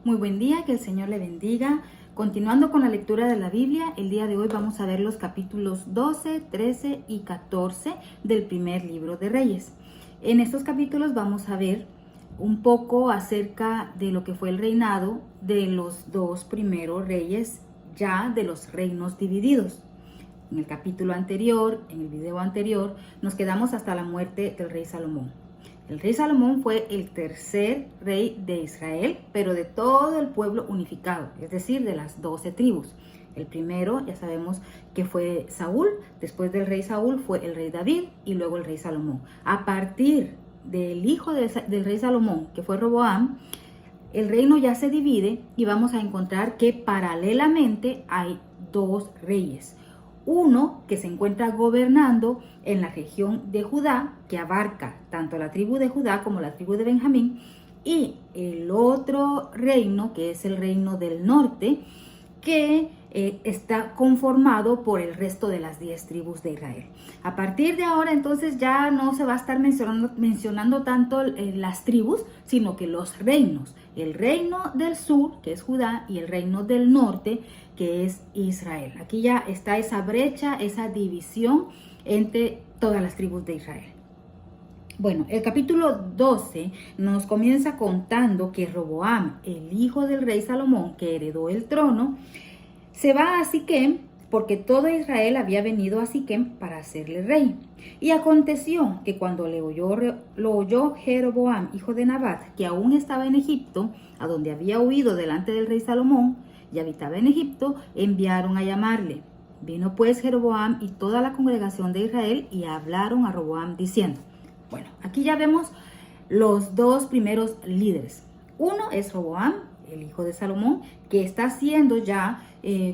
Muy buen día, que el Señor le bendiga. Continuando con la lectura de la Biblia, el día de hoy vamos a ver los capítulos 12, 13 y 14 del primer libro de Reyes. En estos capítulos vamos a ver un poco acerca de lo que fue el reinado de los dos primeros reyes, ya de los reinos divididos. En el capítulo anterior, en el video anterior, nos quedamos hasta la muerte del rey Salomón. El rey Salomón fue el tercer rey de Israel, pero de todo el pueblo unificado, es decir, de las 12 tribus. El primero, ya sabemos que fue Saúl, después del rey Saúl fue el rey David y luego el rey Salomón. A partir del hijo del rey Salomón, que fue Roboam, el reino ya se divide y vamos a encontrar que paralelamente hay dos reyes. Uno que se encuentra gobernando en la región de Judá, que abarca tanto la tribu de Judá como la tribu de Benjamín, y el otro reino, que es el reino del norte, que está conformado por el resto de las 10 tribus de Israel. A partir de ahora, entonces, ya no se va a estar mencionando tanto las tribus, sino que los reinos. El reino del sur, que es Judá, y el reino del norte, que es Israel. Aquí ya está esa brecha, esa división entre todas las tribus de Israel. Bueno, el capítulo 12 nos comienza contando que Roboam, el hijo del rey Salomón, que heredó el trono, se va a Siquem porque todo Israel había venido a Siquem para hacerle rey. Y aconteció que cuando lo oyó Jeroboam, hijo de Nabat, que aún estaba en Egipto, a donde había huido delante del rey Salomón y habitaba en Egipto, enviaron a llamarle. Vino pues Jeroboam y toda la congregación de Israel y hablaron a Roboam diciendo. Bueno, aquí ya vemos los dos primeros líderes. Uno es Roboam, el hijo de Salomón, que está siendo ya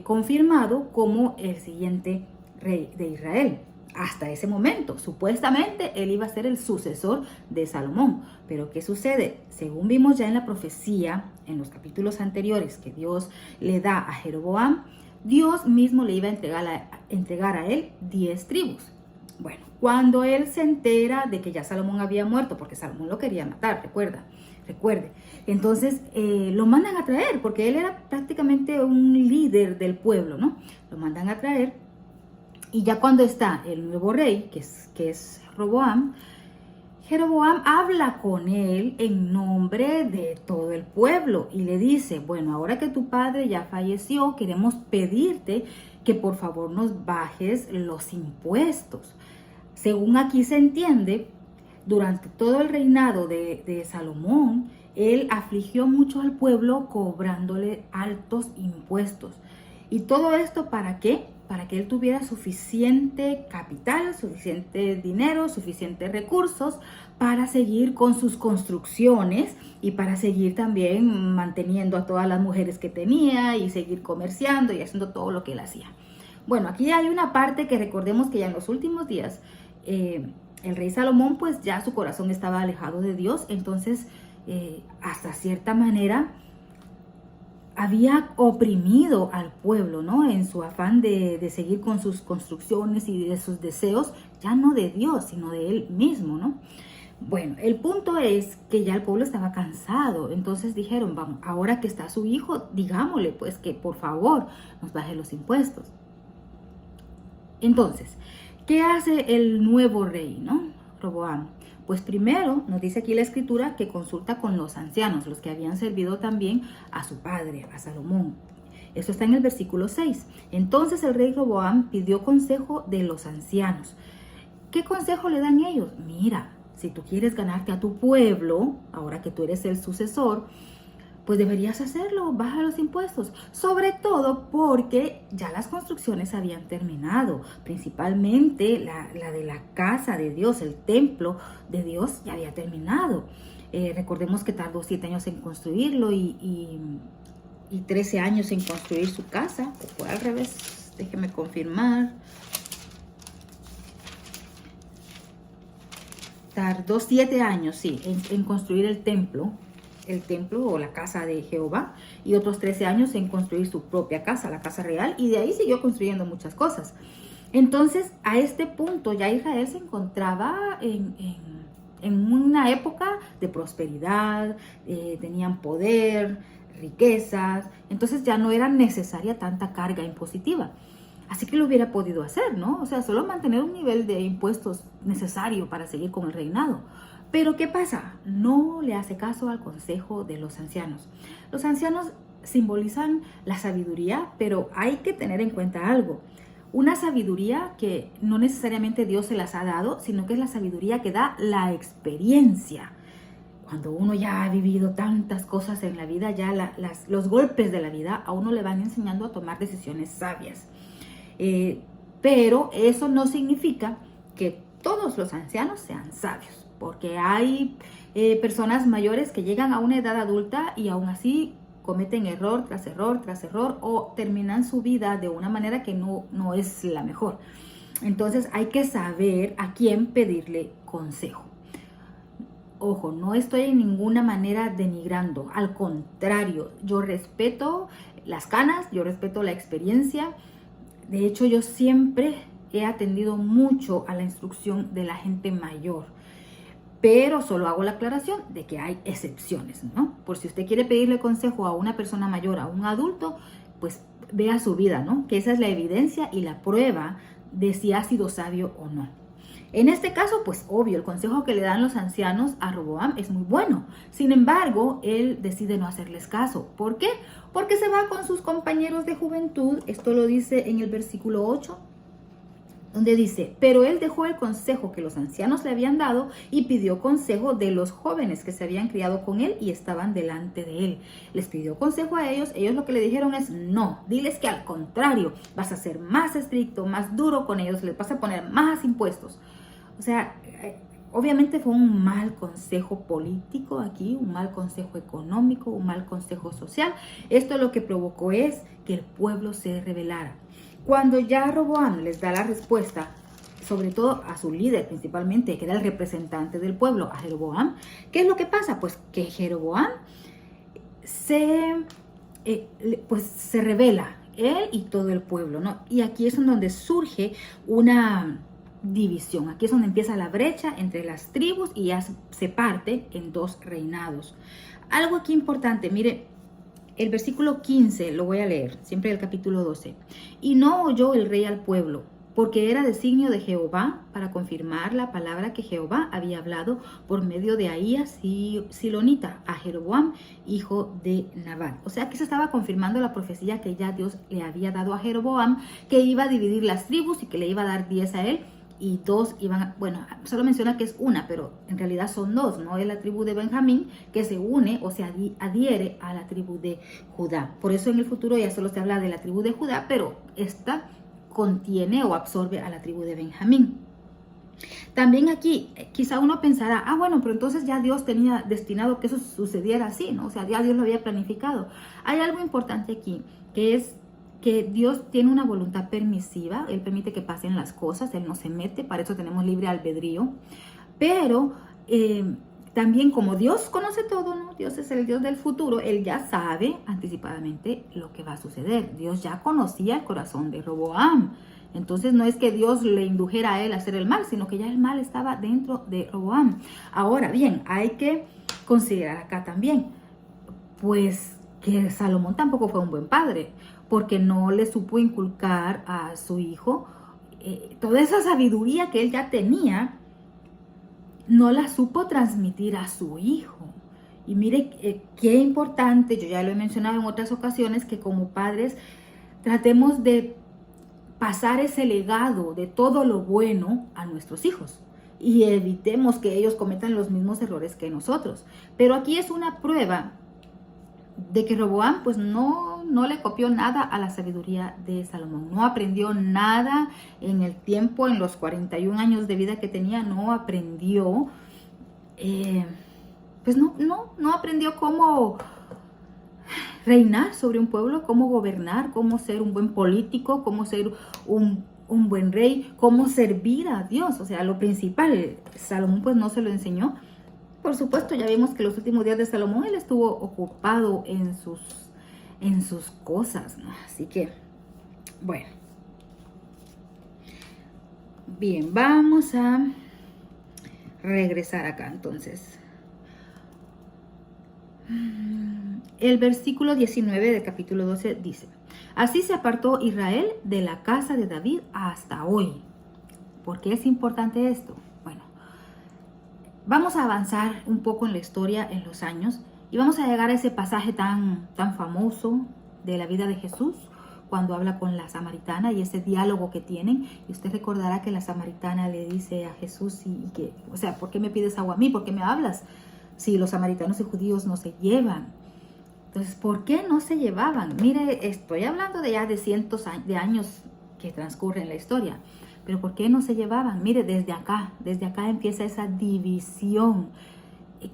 confirmado como el siguiente rey de Israel. Hasta ese momento, supuestamente, él iba a ser el sucesor de Salomón. Pero ¿qué sucede? Según vimos ya en la profecía, en los capítulos anteriores que Dios le da a Jeroboam, Dios mismo le iba a entregar a él 10 tribus. Bueno, cuando él se entera de que ya Salomón había muerto, porque Salomón lo quería matar, recuerde. Entonces lo mandan a traer, porque él era prácticamente un líder del pueblo, ¿no? Lo mandan a traer y ya cuando está el nuevo rey, que es Roboam, Jeroboam habla con él en nombre de todo el pueblo y le dice, bueno, ahora que tu padre ya falleció, queremos pedirte que por favor nos bajes los impuestos. Según aquí se entiende, durante todo el reinado de Salomón, él afligió mucho al pueblo cobrándole altos impuestos. ¿Y todo esto para qué? Para que él tuviera suficiente capital, suficiente dinero, suficientes recursos para seguir con sus construcciones y para seguir también manteniendo a todas las mujeres que tenía y seguir comerciando y haciendo todo lo que él hacía. Bueno, aquí hay una parte que recordemos que ya en los últimos días el rey Salomón pues ya su corazón estaba alejado de Dios, entonces hasta cierta manera había oprimido al pueblo, ¿no? En su afán de seguir con sus construcciones y de sus deseos, ya no de Dios, sino de él mismo, ¿no? Bueno, el punto es que ya el pueblo estaba cansado, entonces dijeron, vamos, ahora que está su hijo, digámosle pues que por favor nos baje los impuestos. Entonces, ¿qué hace el nuevo rey, no? Roboam. Pues primero nos dice aquí la escritura que consulta con los ancianos, los que habían servido también a su padre, a Salomón. Eso está en el versículo 6. Entonces el rey Roboam pidió consejo de los ancianos. ¿Qué consejo le dan ellos? Mira, si tú quieres ganarte a tu pueblo, ahora que tú eres el sucesor, pues deberías hacerlo, baja los impuestos, sobre todo porque ya las construcciones habían terminado, principalmente la de la casa de Dios, el templo de Dios ya había terminado. Recordemos que tardó 7 años en construirlo y 13 años en construir su casa, o fue al revés, déjeme confirmar. Tardó 7 años, sí, en construir el templo o la casa de Jehová, y otros 13 años en construir su propia casa, la casa real, y de ahí siguió construyendo muchas cosas. Entonces, a este punto ya Israel se encontraba en una época de prosperidad, tenían poder, riquezas, entonces ya no era necesaria tanta carga impositiva. Así que lo hubiera podido hacer, ¿no? O sea, solo mantener un nivel de impuestos necesario para seguir con el reinado. Pero ¿qué pasa? No le hace caso al consejo de los ancianos. Los ancianos simbolizan la sabiduría, pero hay que tener en cuenta algo. Una sabiduría que no necesariamente Dios se las ha dado, sino que es la sabiduría que da la experiencia. Cuando uno ya ha vivido tantas cosas en la vida, ya los golpes de la vida a uno le van enseñando a tomar decisiones sabias. Pero eso no significa que todos los ancianos sean sabios, porque hay personas mayores que llegan a una edad adulta y aún así cometen error tras error tras error o terminan su vida de una manera que no es la mejor. Entonces hay que saber a quién pedirle consejo. Ojo, no estoy en ninguna manera denigrando, al contrario, yo respeto las canas, yo respeto la experiencia. De hecho, yo siempre he atendido mucho a la instrucción de la gente mayor, pero solo hago la aclaración de que hay excepciones, ¿no? Por si usted quiere pedirle consejo a una persona mayor, a un adulto, pues vea su vida, ¿no? Que esa es la evidencia y la prueba de si ha sido sabio o no. En este caso, pues obvio, el consejo que le dan los ancianos a Roboam es muy bueno. Sin embargo, él decide no hacerles caso. ¿Por qué? Porque se va con sus compañeros de juventud. Esto lo dice en el versículo 8, donde dice, pero él dejó el consejo que los ancianos le habían dado y pidió consejo de los jóvenes que se habían criado con él y estaban delante de él. Les pidió consejo a ellos. Ellos lo que le dijeron es, no, diles que al contrario, vas a ser más estricto, más duro con ellos, les vas a poner más impuestos. O sea, obviamente fue un mal consejo político aquí, un mal consejo económico, un mal consejo social. Esto lo que provocó es que el pueblo se rebelara. Cuando ya Roboam les da la respuesta, sobre todo a su líder principalmente, que era el representante del pueblo, a Jeroboam, ¿qué es lo que pasa? Pues que Jeroboam se revela, él y todo el pueblo, ¿no? Y aquí es en donde surge una división. Aquí es donde empieza la brecha entre las tribus y ya se parte en dos reinados. Algo aquí importante, mire, el versículo 15 lo voy a leer, siempre el capítulo 12. Y no oyó el rey al pueblo, porque era designio de Jehová para confirmar la palabra que Jehová había hablado por medio de Ahías y Silonita a Jeroboam, hijo de Nabat. O sea que se estaba confirmando la profecía que ya Dios le había dado a Jeroboam, que iba a dividir las tribus y que le iba a dar 10 a él y 2 iban a, bueno, solo menciona que es una, pero en realidad son 2, ¿no? Es la tribu de Benjamín que se une o se adhiere a la tribu de Judá. Por eso en el futuro ya solo se habla de la tribu de Judá, pero esta contiene o absorbe a la tribu de Benjamín. También aquí quizá uno pensará, bueno, pero entonces ya Dios tenía destinado que eso sucediera así, ¿no? O sea, ya Dios lo había planificado. Hay algo importante aquí, que es que Dios tiene una voluntad permisiva, Él permite que pasen las cosas, Él no se mete, para eso tenemos libre albedrío, pero también como Dios conoce todo, ¿no? Dios es el Dios del futuro, Él ya sabe anticipadamente lo que va a suceder. Dios ya conocía el corazón de Roboam, entonces no es que Dios le indujera a él a hacer el mal, sino que ya el mal estaba dentro de Roboam. Ahora bien, hay que considerar acá también, pues que Salomón tampoco fue un buen padre, porque no le supo inculcar a su hijo toda esa sabiduría que él ya tenía, no la supo transmitir a su hijo. Y mire qué importante, yo ya lo he mencionado en otras ocasiones, que como padres tratemos de pasar ese legado de todo lo bueno a nuestros hijos y evitemos que ellos cometan los mismos errores que nosotros. Pero aquí es una prueba de que Roboam pues no le copió nada a la sabiduría de Salomón, no aprendió nada en el tiempo, en los 41 años de vida que tenía, no aprendió, no aprendió cómo reinar sobre un pueblo, cómo gobernar, cómo ser un buen político, cómo ser un buen rey, cómo servir a Dios. O sea, lo principal, Salomón pues no se lo enseñó. Por supuesto, ya vimos que los últimos días de Salomón él estuvo ocupado en sus cosas, ¿no? Así que, bueno. Bien, vamos a regresar acá entonces. El versículo 19 del capítulo 12 dice: así se apartó Israel de la casa de David hasta hoy. ¿Por qué es importante esto? Bueno, vamos a avanzar un poco en la historia, en los años, y vamos a llegar a ese pasaje tan famoso de la vida de Jesús, cuando habla con la samaritana y ese diálogo que tienen. Y usted recordará que la samaritana le dice a Jesús, o sea, ¿por qué me pides agua a mí? ¿Por qué me hablas? Si los samaritanos y judíos no se llevan. Entonces, ¿por qué no se llevaban? Mire, estoy hablando de ya de cientos de años que transcurren en la historia. Pero ¿por qué no se llevaban? Mire, desde acá empieza esa división.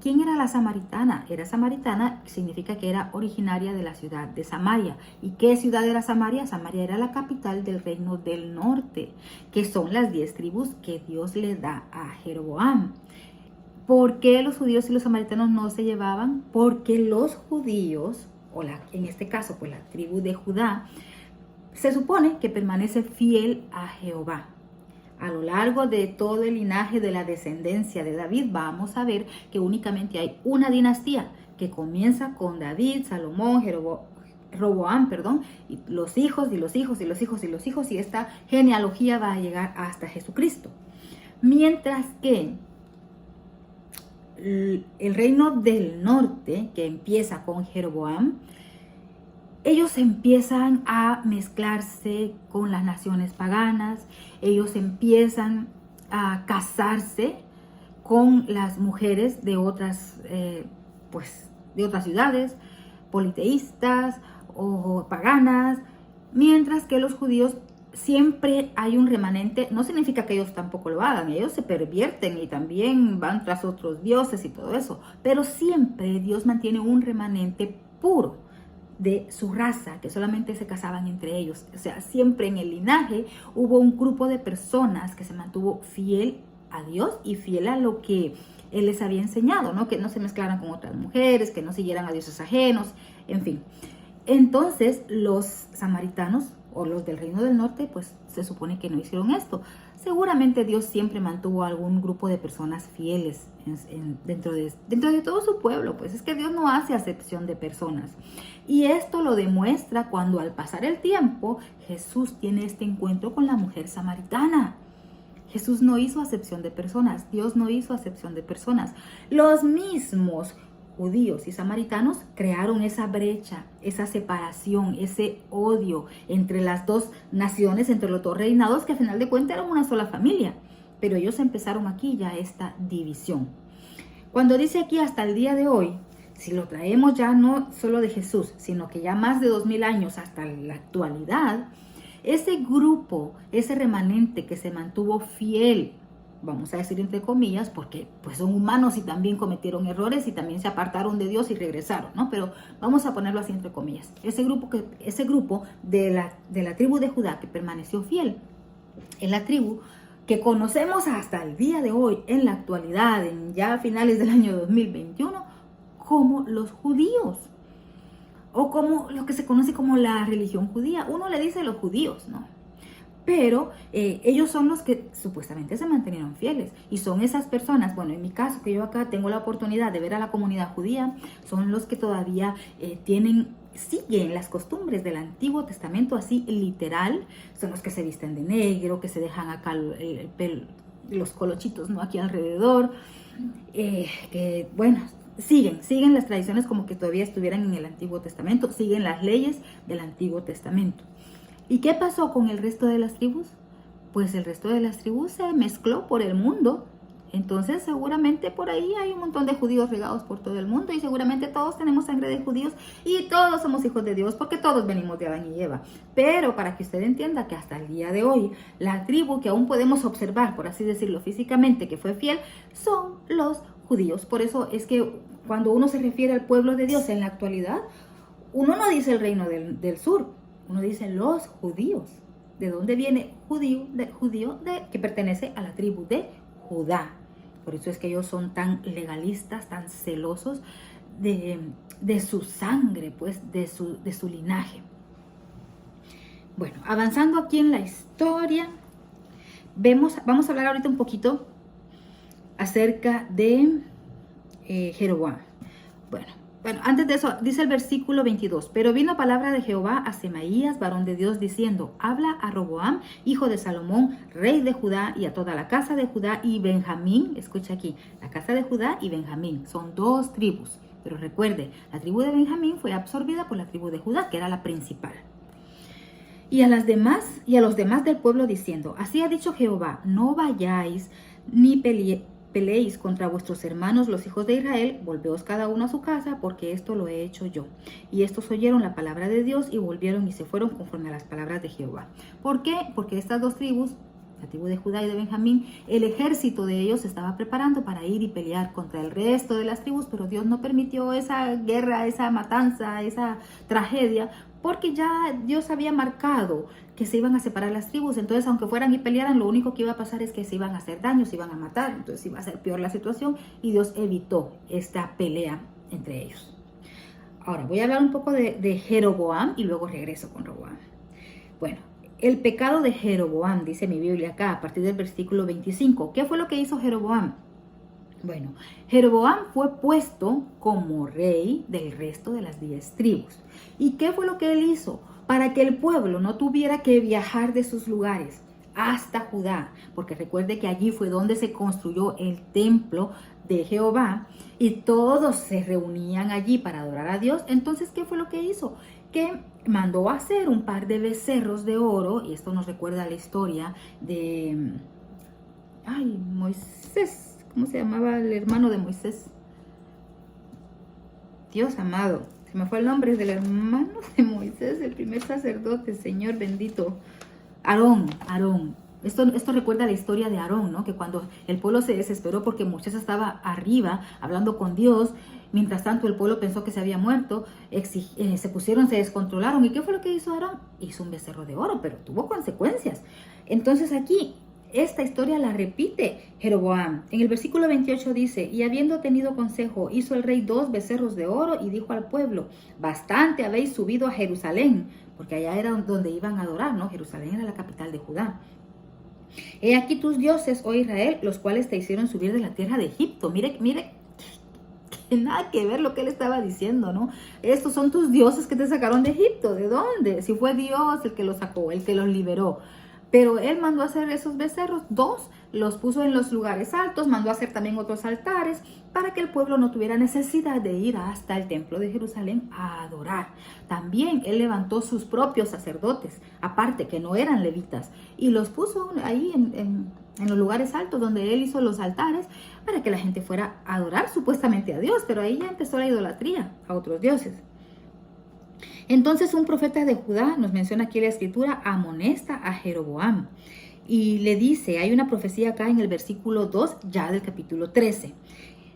¿Quién era la samaritana? Era samaritana, significa que era originaria de la ciudad de Samaria. ¿Y qué ciudad era Samaria? Samaria era la capital del reino del norte, que son las 10 tribus que Dios le da a Jeroboam. ¿Por qué los judíos y los samaritanos no se llevaban? Porque los judíos, en este caso, pues la tribu de Judá, se supone que permanece fiel a Jehová. A lo largo de todo el linaje de la descendencia de David, vamos a ver que únicamente hay una dinastía que comienza con David, Salomón, Roboam, y los hijos y los hijos y los hijos y los hijos, y esta genealogía va a llegar hasta Jesucristo. Mientras que el reino del norte, que empieza con Jeroboam, ellos empiezan a mezclarse con las naciones paganas, ellos empiezan a casarse con las mujeres de otras, de otras ciudades, politeístas o paganas, mientras que los judíos siempre hay un remanente. No significa que ellos tampoco lo hagan, ellos se pervierten y también van tras otros dioses y todo eso, pero siempre Dios mantiene un remanente puro de su raza, que solamente se casaban entre ellos. O sea, siempre en el linaje hubo un grupo de personas que se mantuvo fiel a Dios y fiel a lo que Él les había enseñado, ¿no? Que no se mezclaran con otras mujeres, que no siguieran a dioses ajenos, en fin. Entonces, los samaritanos o los del reino del norte, pues se supone que no hicieron esto. Seguramente Dios siempre mantuvo algún grupo de personas fieles dentro de todo su pueblo, pues es que Dios no hace acepción de personas. Y esto lo demuestra cuando al pasar el tiempo, Jesús tiene este encuentro con la mujer samaritana. Jesús no hizo acepción de personas, Dios no hizo acepción de personas. Los mismos judíos y samaritanos crearon esa brecha, esa separación, ese odio entre las dos naciones, entre los dos reinados, que al final de cuentas eran una sola familia. Pero ellos empezaron aquí ya esta división. Cuando dice aquí hasta el día de hoy, si lo traemos ya no solo de Jesús, sino que ya más de 2000 años hasta la actualidad, ese grupo, ese remanente que se mantuvo fiel, vamos a decir entre comillas, porque pues son humanos y también cometieron errores y también se apartaron de Dios y regresaron, ¿no? Pero vamos a ponerlo así entre comillas. Ese grupo de la tribu de Judá que permaneció fiel, es la tribu que conocemos hasta el día de hoy, en la actualidad, ya a finales del año 2021, como los judíos, o como lo que se conoce como la religión judía. Uno le dice los judíos, ¿no? Pero ellos son los que supuestamente se mantenieron fieles y son esas personas, bueno, en mi caso, que yo acá tengo la oportunidad de ver a la comunidad judía, son los que todavía siguen las costumbres del Antiguo Testamento así literal. Son los que se visten de negro, que se dejan acá los colochitos, ¿no? Aquí alrededor, que bueno, siguen las tradiciones como que todavía estuvieran en el Antiguo Testamento, siguen las leyes del Antiguo Testamento. ¿Y qué pasó con el resto de las tribus? Pues el resto de las tribus se mezcló por el mundo. Entonces seguramente por ahí hay un montón de judíos regados por todo el mundo y seguramente todos tenemos sangre de judíos y todos somos hijos de Dios porque todos venimos de Adán y Eva. Pero para que usted entienda que hasta el día de hoy la tribu que aún podemos observar, por así decirlo físicamente, que fue fiel, son los judíos. Por eso es que cuando uno se refiere al pueblo de Dios en la actualidad, uno no dice el reino del sur, uno dice los judíos. ¿De dónde viene judío? Que pertenece a la tribu de Judá. Por eso es que ellos son tan legalistas, tan celosos de su sangre, pues, de su linaje. Bueno, avanzando aquí en la historia, vamos a hablar ahorita un poquito acerca de Jeroboam. Bueno, Bueno, antes de eso, dice el versículo 22, pero vino palabra de Jehová a Semaías, varón de Dios, diciendo, habla a Roboam, hijo de Salomón, rey de Judá, y a toda la casa de Judá y Benjamín. Escucha aquí, la casa de Judá y Benjamín, son dos tribus, pero recuerde, la tribu de Benjamín fue absorbida por la tribu de Judá, que era la principal. Y a los demás del pueblo diciendo, así ha dicho Jehová, no vayáis ni peleéis contra vuestros hermanos los hijos de Israel, volveos cada uno a su casa, porque esto lo he hecho yo. Y estos oyeron la palabra de Dios y volvieron y se fueron conforme a las palabras de Jehová. ¿Por qué? Porque estas dos tribus, la tribu de Judá y de Benjamín, el ejército de ellos se estaba preparando para ir y pelear contra el resto de las tribus, pero Dios no permitió esa guerra, esa matanza, esa tragedia, porque ya Dios había marcado que se iban a separar las tribus. Entonces, aunque fueran y pelearan, lo único que iba a pasar es que se iban a hacer daño, se iban a matar, entonces iba a ser peor la situación y Dios evitó esta pelea entre ellos. Ahora, voy a hablar un poco de Jeroboam y luego regreso con Roboam. Bueno, el pecado de Jeroboam, dice mi Biblia acá, a partir del versículo 25. ¿Qué fue lo que hizo Jeroboam? Bueno, Jeroboam fue puesto como rey del resto de las 10 tribus. ¿Y qué fue lo que él hizo? Para que el pueblo no tuviera que viajar de sus lugares hasta Judá, porque recuerde que allí fue donde se construyó el templo de Jehová y todos se reunían allí para adorar a Dios. Entonces, ¿qué fue lo que hizo? Que mandó a hacer un par de becerros de oro, y esto nos recuerda la historia de Moisés. ¿Cómo se llamaba el hermano de Moisés? Dios amado, se me fue el nombre del hermano de Moisés, el primer sacerdote, Señor bendito. Aarón. Esto recuerda la historia de Aarón, ¿no? Que cuando el pueblo se desesperó porque Moisés estaba arriba hablando con Dios, mientras tanto el pueblo pensó que se había muerto, se descontrolaron. ¿Y qué fue lo que hizo Aarón? Hizo un becerro de oro, pero tuvo consecuencias. Entonces aquí, esta historia la repite Jeroboam. En el versículo 28 dice, y habiendo tenido consejo, hizo el rey 2 becerros de oro y dijo al pueblo, bastante habéis subido a Jerusalén, porque allá era donde iban a adorar, ¿no? Jerusalén era la capital de Judá. He aquí tus dioses, oh Israel, los cuales te hicieron subir de la tierra de Egipto. Mire, que nada que ver lo que él estaba diciendo, ¿no? Estos son tus dioses que te sacaron de Egipto. ¿De dónde? Si fue Dios el que los sacó, el que los liberó. Pero él mandó a hacer esos becerros, 2, los puso en los lugares altos, mandó a hacer también otros altares para que el pueblo no tuviera necesidad de ir hasta el templo de Jerusalén a adorar. También él levantó sus propios sacerdotes, aparte que no eran levitas, y los puso ahí en los lugares altos donde él hizo los altares para que la gente fuera a adorar supuestamente a Dios, pero ahí ya empezó la idolatría a otros dioses. Entonces un profeta de Judá, nos menciona aquí la escritura, amonesta a Jeroboam y le dice, hay una profecía acá en el versículo 2 ya del capítulo 13,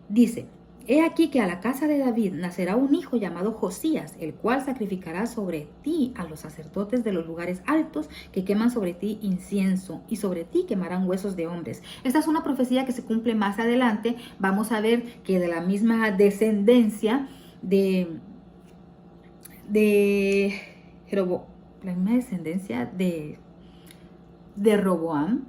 dice, he aquí que a la casa de David nacerá un hijo llamado Josías, el cual sacrificará sobre ti a los sacerdotes de los lugares altos que queman sobre ti incienso y sobre ti quemarán huesos de hombres. Esta es una profecía que se cumple más adelante. Vamos a ver que de la misma descendencia de Roboam,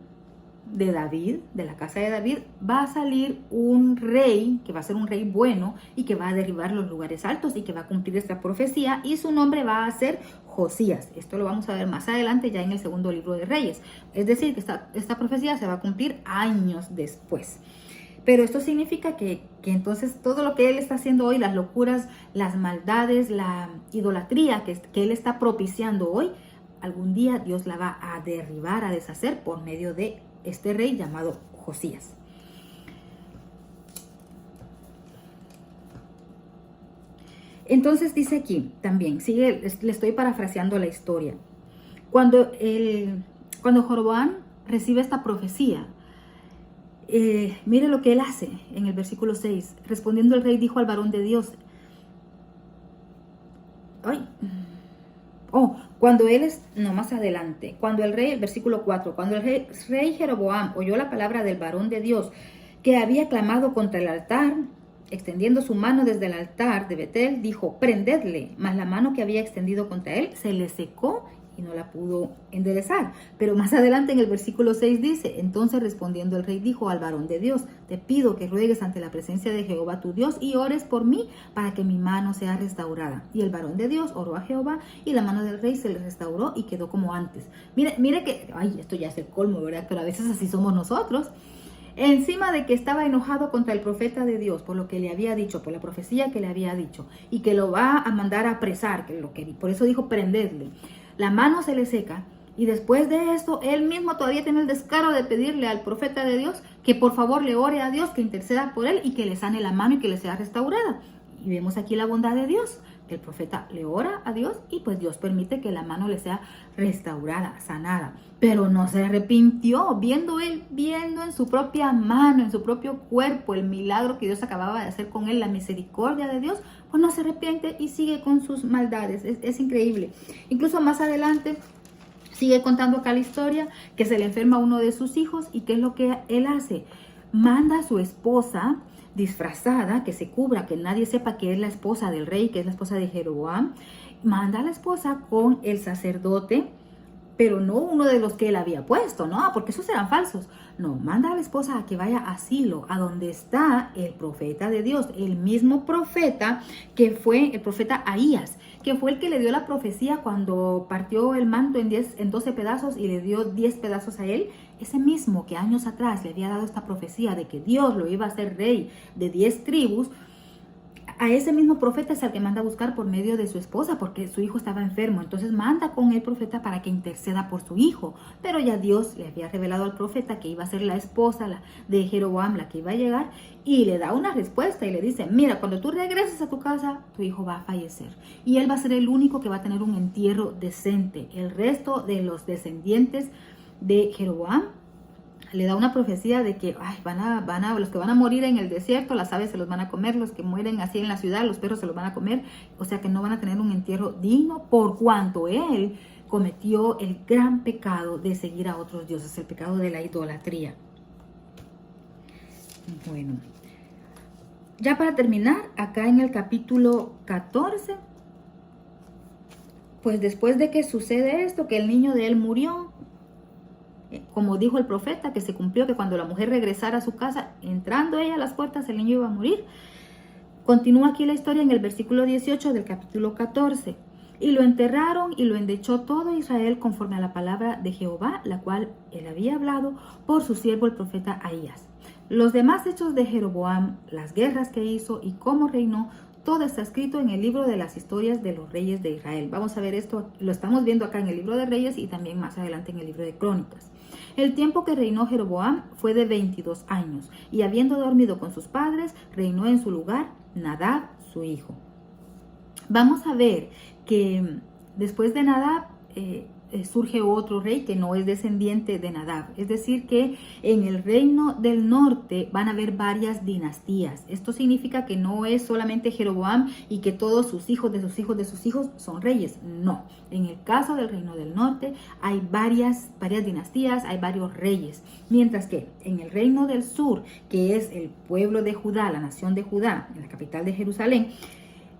de David, de la casa de David, va a salir un rey que va a ser un rey bueno y que va a derribar los lugares altos y que va a cumplir esta profecía, y su nombre va a ser Josías. Esto lo vamos a ver más adelante ya en el segundo libro de Reyes. Es decir, que esta profecía se va a cumplir años después. Pero esto significa que entonces todo lo que él está haciendo hoy, las locuras, las maldades, la idolatría que él está propiciando hoy, algún día Dios la va a derribar, a deshacer por medio de este rey llamado Josías. Entonces dice aquí también, le estoy parafraseando la historia. Cuando Jeroboam recibe esta profecía, mire lo que él hace en el versículo 6. Respondiendo el rey dijo al varón de Dios, más adelante, cuando el rey, versículo 4, cuando el rey Jeroboam oyó la palabra del varón de Dios que había clamado contra el altar, extendiendo su mano desde el altar de Betel, dijo, prendedle, mas la mano que había extendido contra él se le secó y no la pudo enderezar. Pero más adelante en el versículo 6 dice, entonces respondiendo el rey dijo al varón de Dios, te pido que ruegues ante la presencia de Jehová tu Dios y ores por mí para que mi mano sea restaurada. Y el varón de Dios oró a Jehová y la mano del rey se le restauró y quedó como antes. Mire que, esto ya es el colmo, ¿verdad? Pero a veces así somos nosotros. Encima de que estaba enojado contra el profeta de Dios por lo que le había dicho, por la profecía que le había dicho, y que lo va a mandar a apresar, por eso dijo prenderle. La mano se le seca, y después de esto, él mismo todavía tiene el descaro de pedirle al profeta de Dios que por favor le ore a Dios, que interceda por él y que le sane la mano y que le sea restaurada. Y vemos aquí la bondad de Dios. El profeta le ora a Dios y pues Dios permite que la mano le sea restaurada, sanada. Pero no se arrepintió, viendo en su propia mano, en su propio cuerpo, el milagro que Dios acababa de hacer con él, la misericordia de Dios, pues no se arrepiente y sigue con sus maldades. Es increíble. Incluso más adelante sigue contando acá la historia, que se le enferma uno de sus hijos y ¿qué es lo que él hace? Manda a su esposa disfrazada, que se cubra, que nadie sepa que es la esposa del rey, que es la esposa de Jeroboam. Manda a la esposa con el sacerdote, pero no uno de los que él había puesto, ¿no? Porque esos eran falsos. No, manda a la esposa a que vaya a Silo, a donde está el profeta de Dios, el mismo profeta que fue el profeta Ahías, que fue el que le dio la profecía cuando partió el manto en 12 pedazos y le dio 10 pedazos a él. Ese mismo que años atrás le había dado esta profecía de que Dios lo iba a hacer rey de 10 tribus, a ese mismo profeta es al que manda a buscar por medio de su esposa, porque su hijo estaba enfermo. Entonces manda con el profeta para que interceda por su hijo. Pero ya Dios le había revelado al profeta que iba a ser la esposa de Jeroboam, la que iba a llegar, y le da una respuesta y le dice, mira, cuando tú regreses a tu casa, tu hijo va a fallecer. Y él va a ser el único que va a tener un entierro decente. El resto de los descendientes de Jeroboam le da una profecía de que los que van a morir en el desierto, las aves se los van a comer, los que mueren así en la ciudad, los perros se los van a comer, o sea que no van a tener un entierro digno por cuanto él cometió el gran pecado de seguir a otros dioses, el pecado de la idolatría. Bueno, ya para terminar, acá en el capítulo 14, pues después de que sucede esto, que el niño de él murió, como dijo el profeta, que se cumplió, que cuando la mujer regresara a su casa, entrando ella a las puertas, el niño iba a morir. Continúa aquí la historia en el versículo 18 del capítulo 14. Y lo enterraron y lo endechó todo Israel conforme a la palabra de Jehová, la cual él había hablado por su siervo el profeta Ahías. Los demás hechos de Jeroboam, las guerras que hizo y cómo reinó, todo está escrito en el libro de las historias de los reyes de Israel. Vamos a ver esto, lo estamos viendo acá en el libro de Reyes y también más adelante en el libro de Crónicas. El tiempo que reinó Jeroboam fue de 22 años, y habiendo dormido con sus padres, reinó en su lugar Nadab, su hijo. Vamos a ver que después de Nadab surge otro rey que no es descendiente de Nadab. Es decir que en el reino del norte van a haber varias dinastías. Esto significa que no es solamente Jeroboam y que todos sus hijos de sus hijos de sus hijos son reyes. No. En el caso del reino del norte hay varias dinastías, hay varios reyes. Mientras que en el reino del sur, que es el pueblo de Judá, la nación de Judá, en la capital de Jerusalén,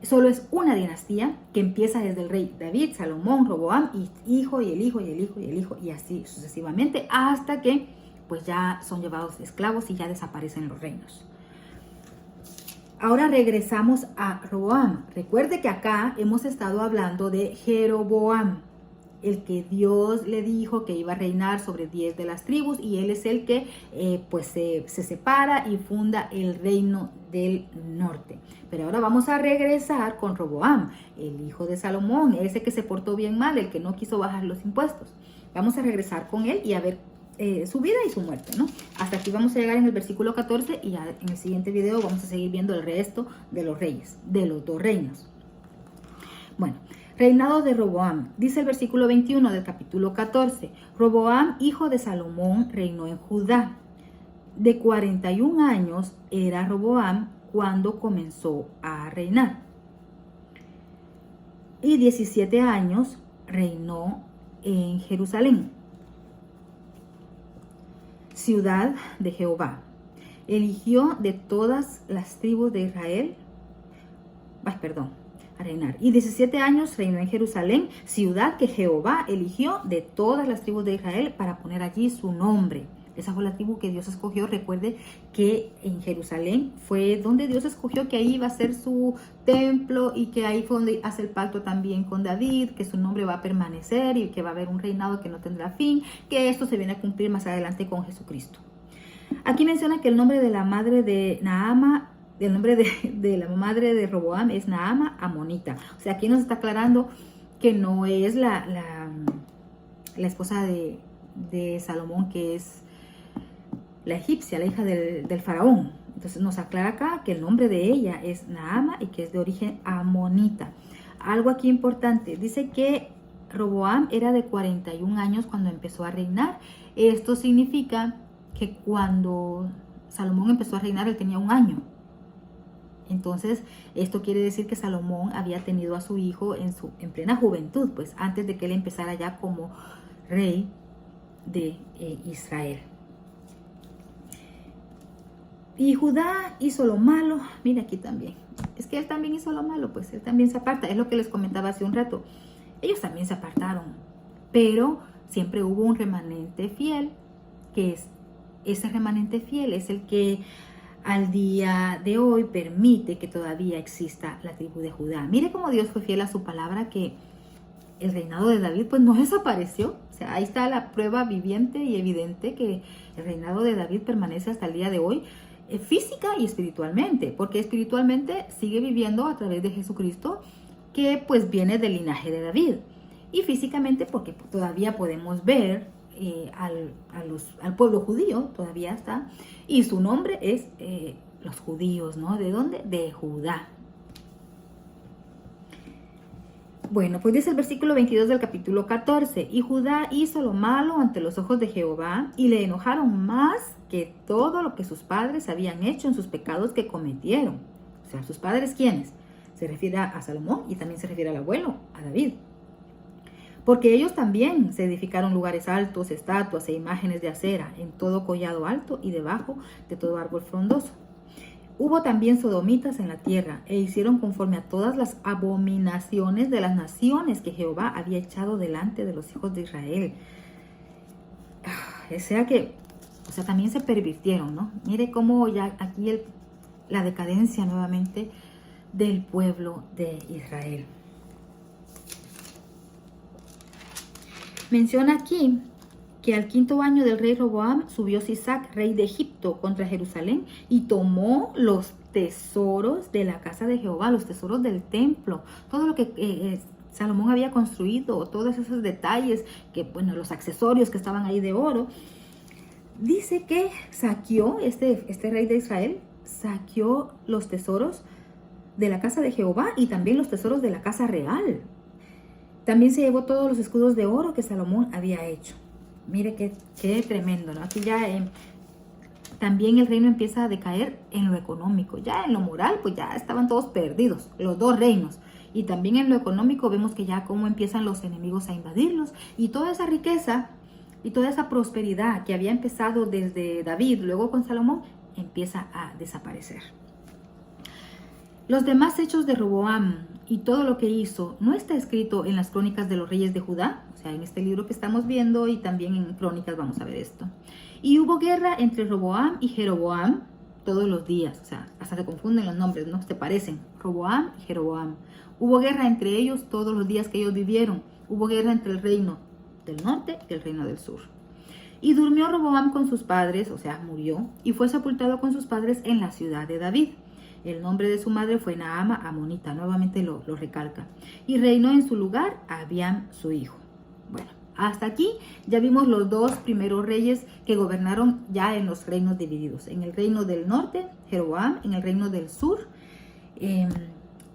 solo es una dinastía que empieza desde el rey David, Salomón, Roboam, y hijo, y el hijo, y el hijo, y el hijo, y así sucesivamente, hasta que pues ya son llevados esclavos y ya desaparecen los reinos. Ahora regresamos a Roboam. Recuerde que acá hemos estado hablando de Jeroboam, el que Dios le dijo que iba a reinar sobre 10 de las tribus, y él es el que se separa y funda el reino del norte. Pero ahora vamos a regresar con Roboam, el hijo de Salomón, ese que se portó bien mal, el que no quiso bajar los impuestos. Vamos a regresar con él y a ver su vida y su muerte, ¿no? Hasta aquí vamos a llegar en el versículo 14 y ya en el siguiente video vamos a seguir viendo el resto de los reyes, de los dos reinos. Bueno, reinado de Roboam. Dice el versículo 21 del capítulo 14. Roboam, hijo de Salomón, reinó en Judá. De 41 años era Roboam cuando comenzó a reinar. Y 17 años reinó en Jerusalén, ciudad de Jehová. Eligió de todas las tribus de Israel, a reinar. Y 17 años reinó en Jerusalén, ciudad que Jehová eligió de todas las tribus de Israel para poner allí su nombre. Esa fue la tribu que Dios escogió. Recuerde que en Jerusalén fue donde Dios escogió que ahí iba a ser su templo y que ahí fue donde hace el pacto también con David, que su nombre va a permanecer y que va a haber un reinado que no tendrá fin, que esto se viene a cumplir más adelante con Jesucristo. Aquí menciona que el nombre de la madre de Naama, el nombre de la madre de Roboam es Naama Amonita. O sea, aquí nos está aclarando que no es la esposa de Salomón, que es la egipcia, la hija del faraón. Entonces nos aclara acá que el nombre de ella es Naama y que es de origen amonita. Algo aquí importante, dice que Roboam era de 41 años cuando empezó a reinar. Esto significa que cuando Salomón empezó a reinar, él tenía 1 año. Entonces, esto quiere decir que Salomón había tenido a su hijo en plena juventud, pues antes de que él empezara ya como rey de Israel. Y Judá hizo lo malo, mira aquí también, es que él también hizo lo malo, pues él también se aparta, es lo que les comentaba hace un rato. Ellos también se apartaron, pero siempre hubo un remanente fiel, que es ese remanente fiel, es el que al día de hoy permite que todavía exista la tribu de Judá. Mire cómo Dios fue fiel a su palabra, que el reinado de David pues no desapareció. O sea, ahí está la prueba viviente y evidente que el reinado de David permanece hasta el día de hoy, física y espiritualmente, porque espiritualmente sigue viviendo a través de Jesucristo, que pues viene del linaje de David, y físicamente porque todavía podemos ver al pueblo judío, todavía está, y su nombre es los judíos, ¿no? ¿De dónde? De Judá. Bueno, pues dice el versículo 22 del capítulo 14, y Judá hizo lo malo ante los ojos de Jehová, y le enojaron más que todo lo que sus padres habían hecho en sus pecados que cometieron. O sea, ¿sus padres quiénes? Se refiere a Salomón y también se refiere al abuelo, a David. Porque ellos también se edificaron lugares altos, estatuas e imágenes de acera, en todo collado alto y debajo de todo árbol frondoso. Hubo también sodomitas en la tierra, e hicieron conforme a todas las abominaciones de las naciones que Jehová había echado delante de los hijos de Israel. O sea, también se pervirtieron, ¿no? Mire cómo ya aquí la decadencia nuevamente del pueblo de Israel. Menciona aquí que al 5.º año del rey Roboam subió Sisac, rey de Egipto, contra Jerusalén y tomó los tesoros de la casa de Jehová, los tesoros del templo, todo lo que Salomón había construido, todos esos detalles, los accesorios que estaban ahí de oro. Dice que saqueó, este rey de Israel, saqueó los tesoros de la casa de Jehová y también los tesoros de la casa real. También se llevó todos los escudos de oro que Salomón había hecho. Mire qué tremendo, ¿no? Aquí ya también el reino empieza a decaer en lo económico. Ya en lo moral, pues ya estaban todos perdidos, los dos reinos. Y también en lo económico vemos que ya cómo empiezan los enemigos a invadirlos. Y toda esa riqueza y toda esa prosperidad que había empezado desde David, luego con Salomón, empieza a desaparecer. Los demás hechos de Roboam y todo lo que hizo no está escrito en las crónicas de los reyes de Judá, o sea, en este libro que estamos viendo, y también en crónicas vamos a ver esto. Y hubo guerra entre Roboam y Jeroboam todos los días, o sea, hasta se confunden los nombres, ¿no? Se parecen, Roboam y Jeroboam. Hubo guerra entre ellos todos los días que ellos vivieron. Hubo guerra entre el reino del norte y el reino del sur. Y durmió Roboam con sus padres, o sea, murió, y fue sepultado con sus padres en la ciudad de David. El nombre de su madre fue Naama Amonita, nuevamente lo recalca. Y reinó en su lugar Abiam, su hijo. Bueno, hasta aquí ya vimos los dos primeros reyes que gobernaron ya en los reinos divididos. En el reino del norte, Jeroboam, en el reino del sur,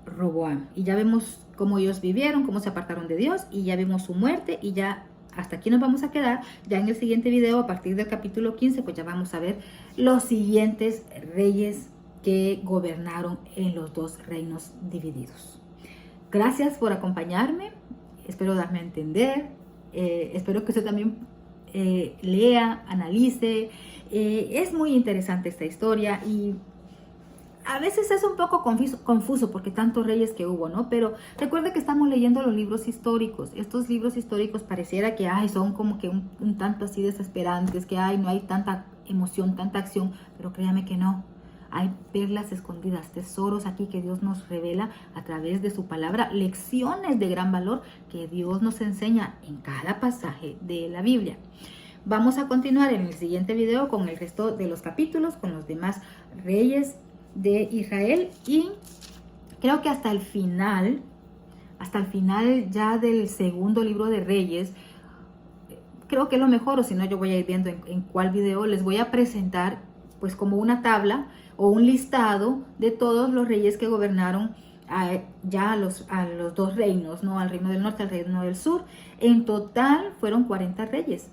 Roboam. Y ya vemos cómo ellos vivieron, cómo se apartaron de Dios, y ya vimos su muerte, y ya hasta aquí nos vamos a quedar. Ya en el siguiente video, a partir del capítulo 15, pues ya vamos a ver los siguientes reyes que gobernaron en los dos reinos divididos. Gracias por acompañarme, espero darme a entender, espero que usted también lea, analice. Es muy interesante esta historia y a veces es un poco confuso porque tantos reyes que hubo, ¿no? Pero recuerde que estamos leyendo los libros históricos. Estos libros históricos pareciera que son como que un tanto así desesperantes, que no hay tanta emoción, tanta acción, pero créame que no. Hay perlas escondidas, tesoros aquí que Dios nos revela a través de su palabra, lecciones de gran valor que Dios nos enseña en cada pasaje de la Biblia. Vamos a continuar en el siguiente video con el resto de los capítulos, con los demás reyes de Israel, y creo que hasta el final ya del segundo libro de Reyes, creo que es lo mejor, o si no yo voy a ir viendo en cuál video les voy a presentar pues como una tabla o un listado de todos los reyes que gobernaron a los dos reinos, ¿no? Al reino del norte, al reino del sur. En total fueron 40 reyes,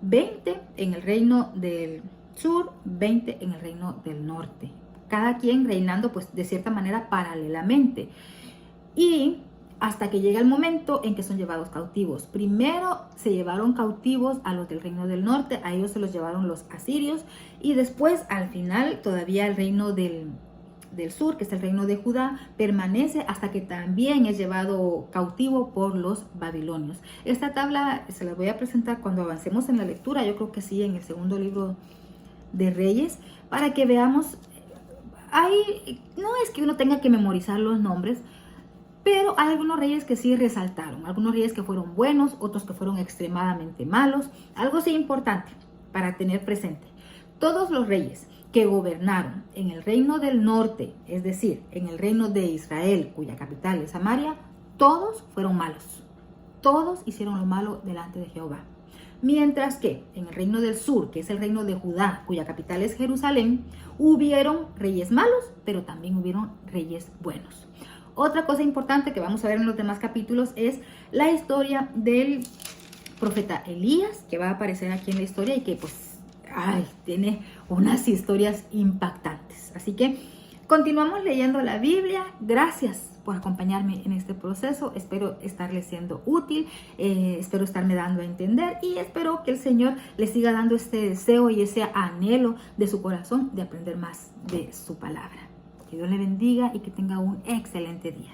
20 en el reino del sur, 20 en el reino del norte. Cada quien reinando pues de cierta manera paralelamente. Y hasta que llega el momento en que son llevados cautivos. Primero se llevaron cautivos a los del reino del norte, a ellos se los llevaron los asirios, y después al final todavía el reino del sur, que es el reino de Judá, permanece hasta que también es llevado cautivo por los babilonios. Esta tabla se la voy a presentar cuando avancemos en la lectura, yo creo que sí, en el segundo libro de Reyes, para que veamos. No es que uno tenga que memorizar los nombres, pero hay algunos reyes que sí resaltaron, algunos reyes que fueron buenos, otros que fueron extremadamente malos. Algo sí importante para tener presente: todos los reyes que gobernaron en el reino del norte, es decir, en el reino de Israel, cuya capital es Samaria, todos fueron malos. Todos hicieron lo malo delante de Jehová. Mientras que en el reino del sur, que es el reino de Judá, cuya capital es Jerusalén, hubieron reyes malos, pero también hubieron reyes buenos. Otra cosa importante que vamos a ver en los demás capítulos es la historia del profeta Elías, que va a aparecer aquí en la historia y que pues tiene unas historias impactantes. Así que continuamos leyendo la Biblia. Gracias por acompañarme en este proceso. Espero estarles siendo útil, espero estarme dando a entender, y espero que el Señor les siga dando este deseo y ese anhelo de su corazón de aprender más de su palabra. Que Dios le bendiga y que tenga un excelente día.